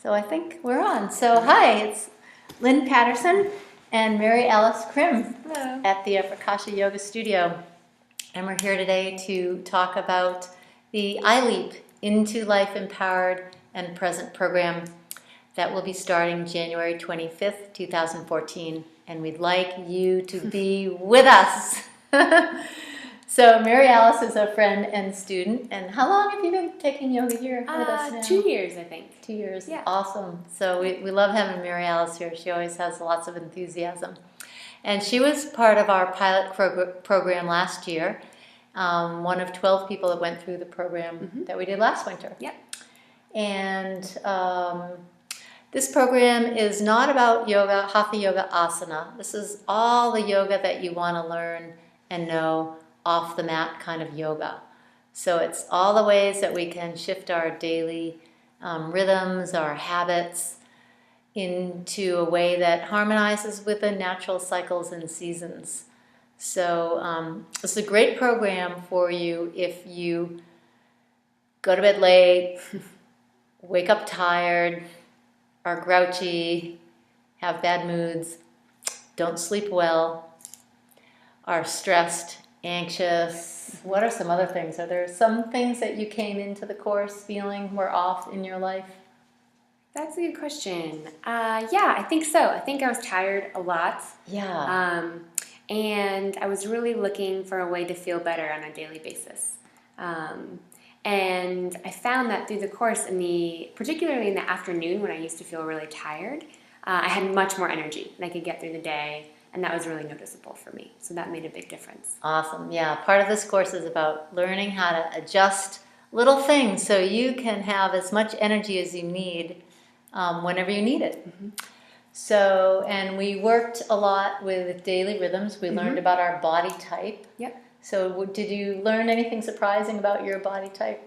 So I think we're on. So hi, it's Lynn Patterson and Mary Alice Krim Hello. at the Prakasha Yoga Studio. And we're here today to talk about the iLEAP Into Life Empowered and Present program that will be starting January 25th, 2014. And we'd like you to be with us. So Mary Alice is a friend and student. And how long have you been taking yoga here with us now? 2 years, I think. 2 years. Yeah. Awesome. So we love having Mary Alice here. She always has lots of enthusiasm. And she was part of our pilot program last year. One of 12 people that went through the program that we did last winter. Yep. And this program is not about yoga, hatha yoga, asana. This is all the yoga that you want to learn and know, off the mat kind of yoga. So it's all the ways that we can shift our daily rhythms, our habits, into a way that harmonizes with the natural cycles and seasons. So it's a great program for you if you go to bed late, wake up tired, are grouchy, have bad moods, don't sleep well, are stressed, anxious. What are some other things? Are there some things that you came into the course feeling were off in your life? That's a good question. Yeah, I think so. I think I was tired a lot. Yeah. And I was really looking for a way to feel better on a daily basis. And I found that through the course, particularly in the afternoon when I used to feel really tired, I had much more energy and I could get through the day. And that was really noticeable for me. So that made a big difference. Awesome. Yeah, part of this course is about learning how to adjust little things so you can have as much energy as you need whenever you need it. So, and we worked a lot with daily rhythms. We learned about our body type. Yep. So did you learn anything surprising about your body type?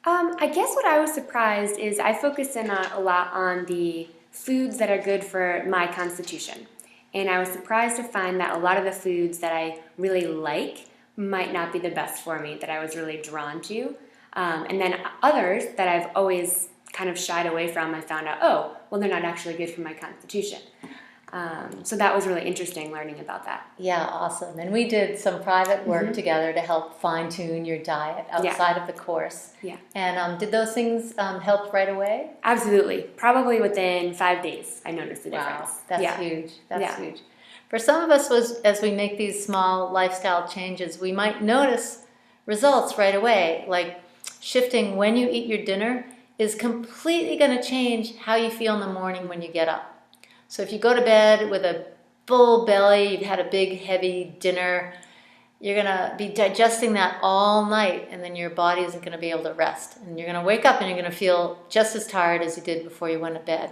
I guess what I was surprised is I focused in a lot on the foods that are good for my constitution. And I was surprised to find that a lot of the foods that I really like might not be the best for me, that I was really drawn to. And then others that I've always kind of shied away from, I found out, oh, well, they're not actually good for my constitution. So that was really interesting learning about that. Yeah, awesome. And we did some private work together to help fine-tune your diet outside of the course. Yeah. And did those things help right away? Absolutely. Probably within 5 days, I noticed the difference. Wow, that's huge. That's Yeah. huge. For some of us, as we make these small lifestyle changes, we might notice results right away, like shifting when you eat your dinner is completely going to change how you feel in the morning when you get up. So if you go to bed with a full belly, you've had a big, heavy dinner, you're going to be digesting that all night, and then your body isn't going to be able to rest. And you're going to wake up and you're going to feel just as tired as you did before you went to bed.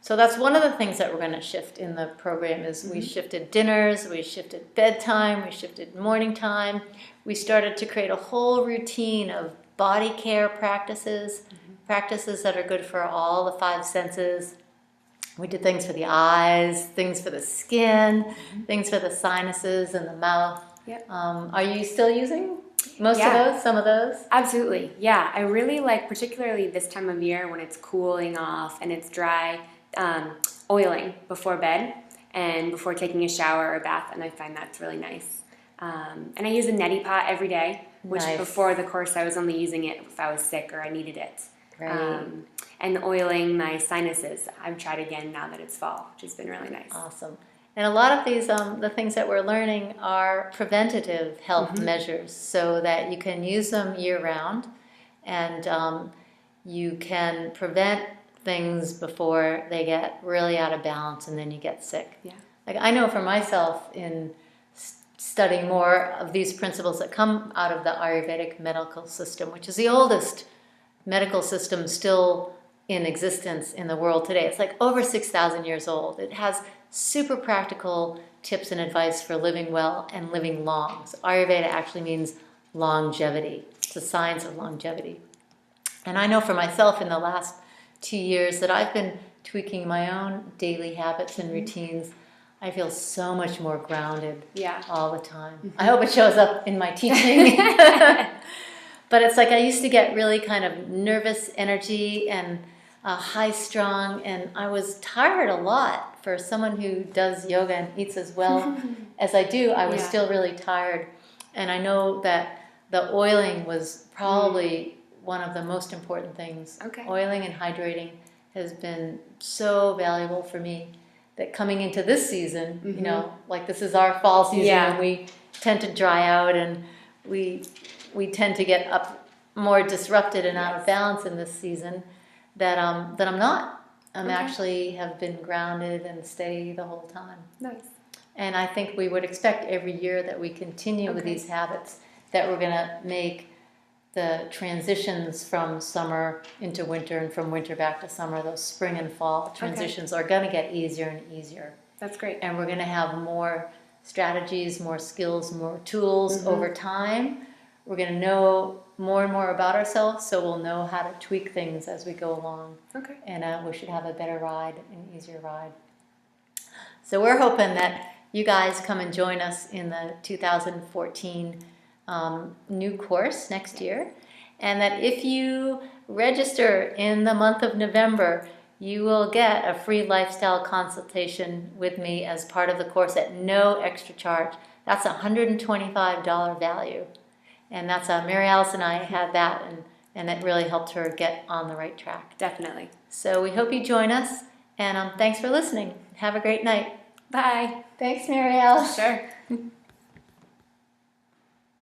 So that's one of the things that we're going to shift in the program is we shifted dinners, we shifted bedtime, we shifted morning time. We started to create a whole routine of body care practices, practices that are good for all the five senses. We did things for the eyes, things for the skin, things for the sinuses and the mouth. Yep. Are you still using most of those, some of those? Absolutely. Yeah, I really like, particularly this time of year when it's cooling off and it's dry, oiling before bed and before taking a shower or bath, and I find that's really nice. And I use a neti pot every day, which before the course I was only using it if I was sick or I needed it. Right. And oiling my sinuses. I've tried again now that it's fall, which has been really nice. Awesome. And a lot of these, the things that we're learning are preventative health measures so that you can use them year-round and you can prevent things before they get really out of balance and then you get sick. Yeah. Like I know for myself in studying more of these principles that come out of the Ayurvedic medical system, which is the oldest medical system still in existence in the world today. It's like over 6,000 years old. It has super practical tips and advice for living well and living long. So Ayurveda actually means longevity. It's a science of longevity. And I know for myself in the last 2 years that I've been tweaking my own daily habits and routines. I feel so much more grounded all the time. I hope it shows up in my teaching. But it's like I used to get really kind of nervous energy and high strung, and I was tired a lot for someone who does yoga and eats as well as I do. I was still really tired, and I know that the oiling was probably one of the most important things. Oiling and hydrating has been so valuable for me that coming into this season, you know, like this is our fall season, and we tend to dry out, and we tend to get up more disrupted and out of balance in this season. That I'm not. I'm actually have been grounded and steady the whole time. Nice. And I think we would expect every year that we continue with these habits, that we're going to make the transitions from summer into winter and from winter back to summer, those spring and fall transitions are going to get easier and easier. That's great. And we're going to have more strategies, more skills, more tools over time. We're going to know more and more about ourselves, so we'll know how to tweak things as we go along. And we should have a better ride, an easier ride. So we're hoping that you guys come and join us in the 2014 new course next year, and that if you register in the month of November, you will get a free lifestyle consultation with me as part of the course at no extra charge. That's a $125 value. And that's Mary Alice and I had that, and it really helped her get on the right track. Definitely. So we hope you join us, and thanks for listening. Have a great night. Bye. Thanks, Mary Alice. Sure.